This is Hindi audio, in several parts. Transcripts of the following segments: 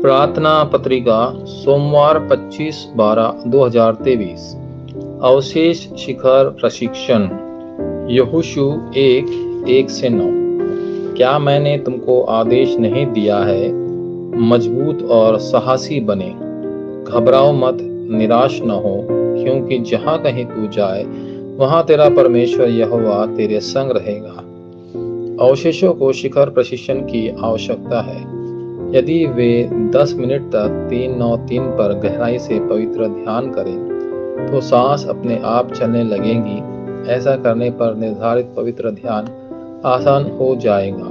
प्रार्थना पत्रिका सोमवार 25/12/2023। अवशेष शिखर प्रशिक्षण यहोशू 1:1-9। क्या मैंने तुमको आदेश नहीं दिया है? मजबूत और साहसी बने, घबराओ मत, निराश न हो, क्योंकि जहाँ कहीं तू जाए वहाँ तेरा परमेश्वर यहोवा तेरे संग रहेगा। अवशेषों को शिखर प्रशिक्षण की आवश्यकता है। यदि वे 10 मिनट तक 3-9-3 पर गहराई से पवित्र ध्यान करें तो सांस अपने आप चलने लगेंगी। ऐसा करने पर निर्धारित पवित्र ध्यान आसान हो जाएगा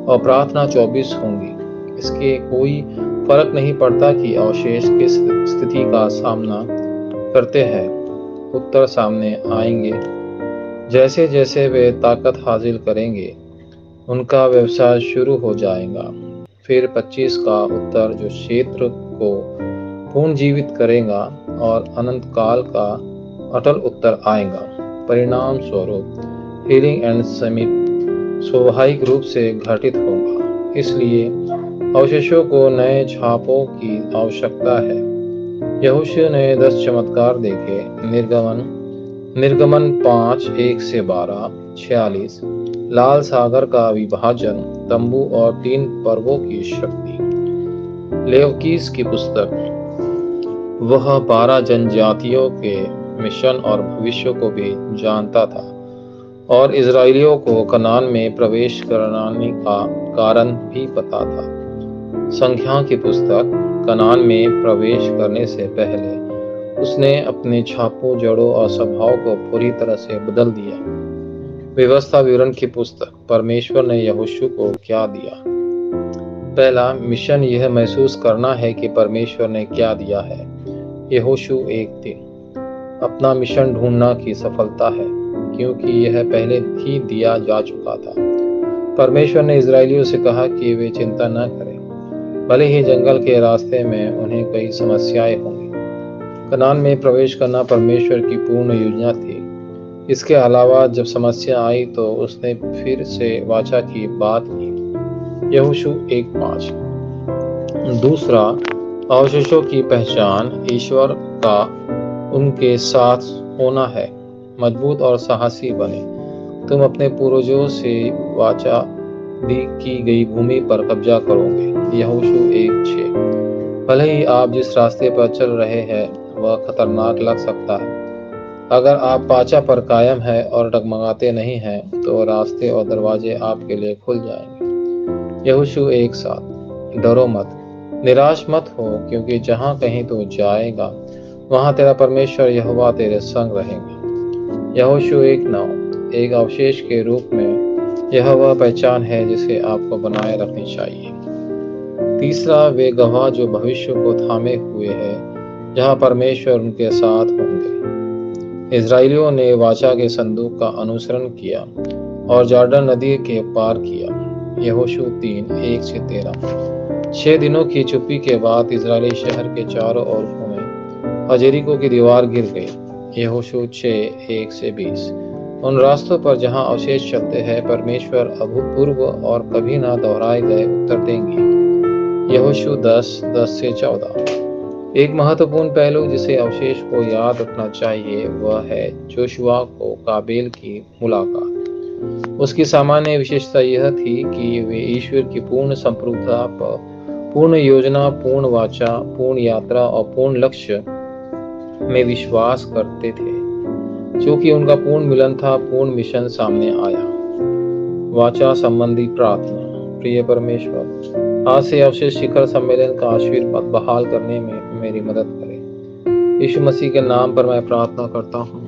और प्रार्थना 24 होंगी। इसके कोई फर्क नहीं पड़ता कि अवशेष किस स्थिति का सामना करते हैं, उत्तर सामने आएंगे। जैसे जैसे वे ताकत हासिल करेंगे उनका व्यवसाय शुरू हो जाएगा। फिर 25 का उत्तर जो क्षेत्र को पुनर्जीवित करेगा और अनंत काल का अटल उत्तर आएगा। परिणाम स्वरूप हीलिंग एंड समिट स्वाभाविक रूप से घटित होगा। इसलिए अवशेषों को नए छापों की आवश्यकता है। यहोशू ने 10 चमत्कार देखे। निर्गमन 5:1-12, 46, लाल सागर का विभाजन, तंबू और 3 पर्वों की शक्ति। लेवकीस की पुस्तक। वह 12 जनजातियों के मिशन और भविष्य को भी जानता था और इजरायलियों को कनान में प्रवेश कराने का कारण भी पता था। संख्या की पुस्तक। कनान में प्रवेश करने से पहले उसने अपने छापों, जड़ों और स्वभाव को पूरी तरह से बदल दिया। व्यवस्था विवरण की पुस्तक। परमेश्वर ने यहोशू को क्या दिया? पहला मिशन यह महसूस करना है कि परमेश्वर ने क्या दिया है। यहोशू 1:3। अपना मिशन ढूंढना की सफलता है, क्योंकि यह पहले ही दिया जा चुका था। परमेश्वर ने इजरायलियों से कहा कि वे चिंता न करें, भले ही जंगल के रास्ते में उन्हें कई समस्याएं होंगी। कनान में प्रवेश करना परमेश्वर की पूर्ण योजना थी। इसके अलावा जब समस्या आई तो उसने फिर से वाचा की बात की। यहोशू 1:5। दूसरा, अवशेषों की पहचान ईश्वर का उनके साथ होना है। मजबूत और साहसी बने, तुम अपने पूर्वजों से वाचा दी की गई भूमि पर कब्जा करोगे। यहोशू 1:6। भले ही आप जिस रास्ते पर चल रहे हैं वह खतरनाक लग सकता है, अगर आप वाचा पर कायम है और डगमगाते नहीं हैं तो रास्ते और दरवाजे आपके लिए खुल जाएंगे। यहोशू 1:7। डरो मत, निराश मत हो, क्योंकि जहाँ कहीं तू जाएगा वहाँ तेरा परमेश्वर यहोवा तेरे संग रहेगा। यहोशू 1:9। एक अवशेष के रूप में यह वह पहचान है जिसे आपको बनाए रखनी चाहिए। तीसरा, वे गवाह जो भविष्य को थामे हुए हैं, जहाँ परमेश्वर उनके साथ होंगे। इजरायलियों ने वाचा के संदूक का अनुसरण किया और जॉर्डन नदी के पार किया। यहोशू 3:1-13। 6 दिनों की चुप्पी के बाद इजरायली शहर के चारों ओर घूमे और यरीको की दीवार गिर गई। यहोशू 6:1-20। उन रास्तों पर जहां अवशेष चलते हैं परमेश्वर अभूतपूर्व और कभी ना दोहराए गए उत्तर देंगे। यहोशू 10:10-14। एक महत्वपूर्ण पहलू जिसे अवशेष को याद रखना चाहिए वह है जोशुआ को काबेल की मुलाकात। उसकी सामान्य विशेषता यह थी कि वे ईश्वर की पूर्ण संप्रभुता पर, पूर्ण योजना, पूर्ण वाचा, पूर्ण यात्रा और पूर्ण लक्ष्य में विश्वास करते थे। क्योंकि उनका पूर्ण मिलन था, पूर्ण मिशन सामने आया। वाचा संबंधी प्रार्थना। प्रिय परमेश्वर, आज से अवशेष शिखर सम्मेलन का आशीर्वाद बहाल करने में मेरी मदद करें। यीशु मसीह के नाम पर मैं प्रार्थना करता हूँ,